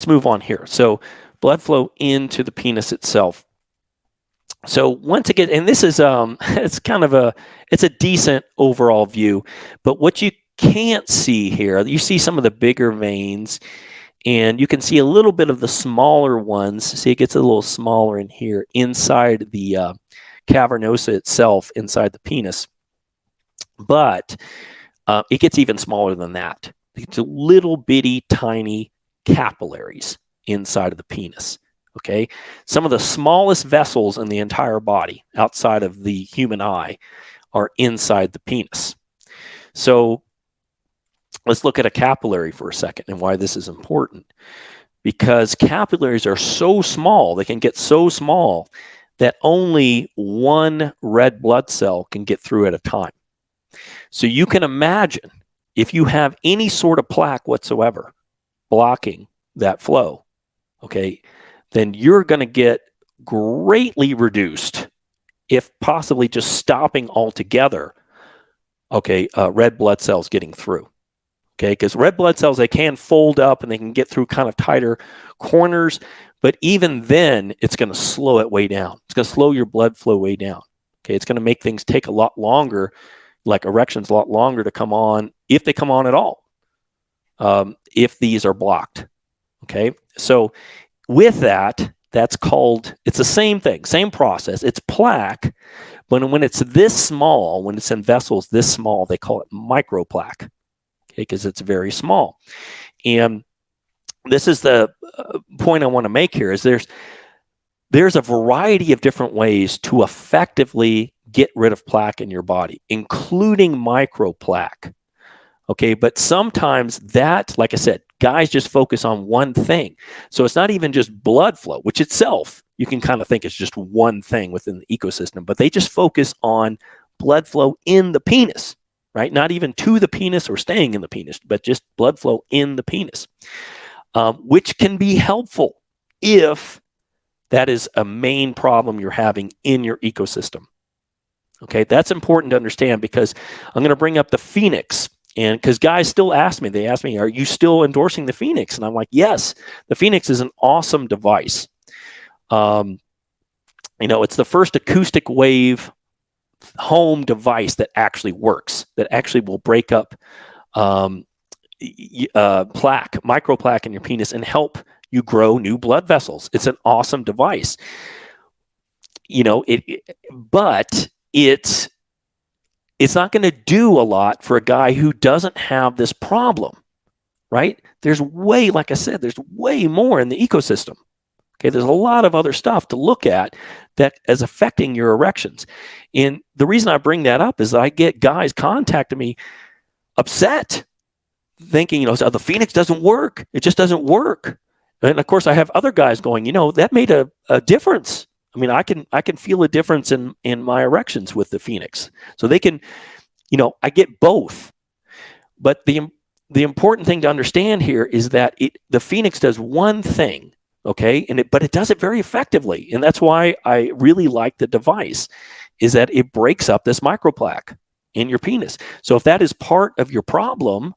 move on here. So blood flow into the penis itself. So once again, and this is it's kind of it's a decent overall view, but what you can't see here, you see some of the bigger veins, and you can see a little bit of the smaller ones. See, it gets a little smaller in here inside the cavernosa itself, inside the penis. But it gets even smaller than that. It's a little bitty, tiny capillaries inside of the penis. Okay, some of the smallest vessels in the entire body outside of the human eye are inside the penis. So let's look at a capillary for a second and why this is important. Because capillaries are so small, they can get so small that only one red blood cell can get through at a time. So you can imagine if you have any sort of plaque whatsoever blocking that flow, okay, then you're going to get greatly reduced, if possibly just stopping altogether, okay, red blood cells getting through. Okay, because red blood cells, they can fold up and they can get through kind of tighter corners, but even then, it's going to slow it way down. It's going to slow your blood flow way down. Okay, it's going to make things take a lot longer, like erections, a lot longer to come on, if they come on at all, if these are blocked. Okay, so with that, that's called, it's the same thing, same process. It's plaque, but when it's this small, when it's in vessels this small, they call it microplaque, okay, because it's very small. And this is the point I want to make here, is there's a variety of different ways to effectively get rid of plaque in your body, including microplaque. Okay, but sometimes that, like I said, guys just focus on one thing. So it's not even just blood flow, which itself you can kind of think is just one thing within the ecosystem, but they just focus on blood flow in the penis, right? Not even to the penis or staying in the penis, but just blood flow in the penis, which can be helpful if that is a main problem you're having in your ecosystem. Okay, that's important to understand, because I'm going to bring up the Phoenix. And because guys still ask me, they ask me, are you still endorsing the Phoenix? And I'm like, yes, the Phoenix is an awesome device. It's the first acoustic wave home device that actually works, that actually will break up plaque, microplaque in your penis and help you grow new blood vessels. It's an awesome device. But it's not going to do a lot for a guy who doesn't have this problem, right? Like I said, there's way more in the ecosystem. Okay, there's a lot of other stuff to look at that is affecting your erections. And the reason I bring that up is that I get guys contacting me upset, thinking, the Phoenix doesn't work. It just doesn't work. And of course, I have other guys going, that made a difference. I mean, I can feel a difference in my erections with the Phoenix. So they can, I get both. But the important thing to understand here is that the Phoenix does one thing, okay, but it does it very effectively, and that's why I really like the device, is that it breaks up this microplaque in your penis. So if that is part of your problem,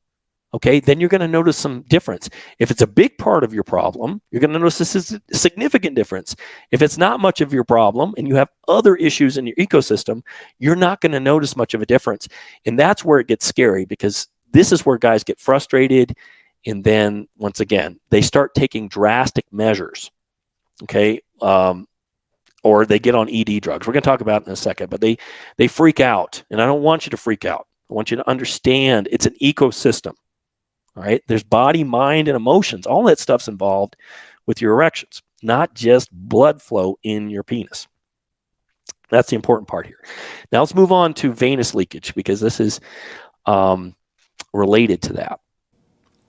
okay, then you're going to notice some difference. If it's a big part of your problem, you're going to notice a significant difference. If it's not much of your problem and you have other issues in your ecosystem, you're not going to notice much of a difference. And that's where it gets scary, because this is where guys get frustrated. And then once again, they start taking drastic measures, okay? Or they get on ED drugs. We're going to talk about it in a second, but they freak out. And I don't want you to freak out. I want you to understand it's an ecosystem. All right, there's body, mind, and emotions. All that stuff's involved with your erections, not just blood flow in your penis. That's the important part here. Now let's move on to venous leakage, because this is related to that.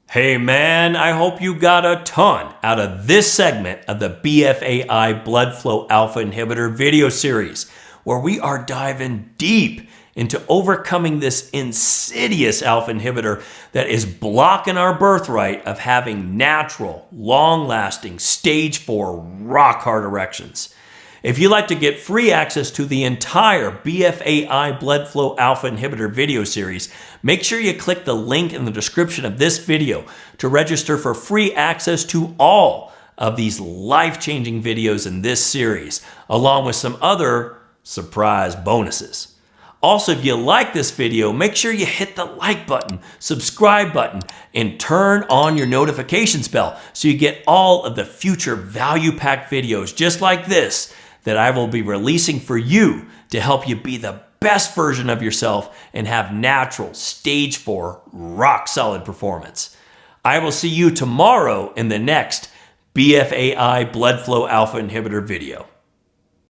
Hey man, I hope you got a ton out of this segment of the BFAI Blood Flow Alpha Inhibitor video series, where we are diving deep into overcoming this insidious alpha inhibitor that is blocking our birthright of having natural, long-lasting, stage 4 rock-hard erections. If you'd like to get free access to the entire BFAI Blood Flow Alpha Inhibitor video series, make sure you click the link in the description of this video to register for free access to all of these life-changing videos in this series, along with some other surprise bonuses. Also, if you like this video, make sure you hit the like button, subscribe button, and turn on your notifications bell so you get all of the future value-packed videos just like this that I will be releasing for you to help you be the best version of yourself and have natural, stage 4, rock-solid performance. I will see you tomorrow in the next BFAI Blood Flow Alpha Inhibitor video.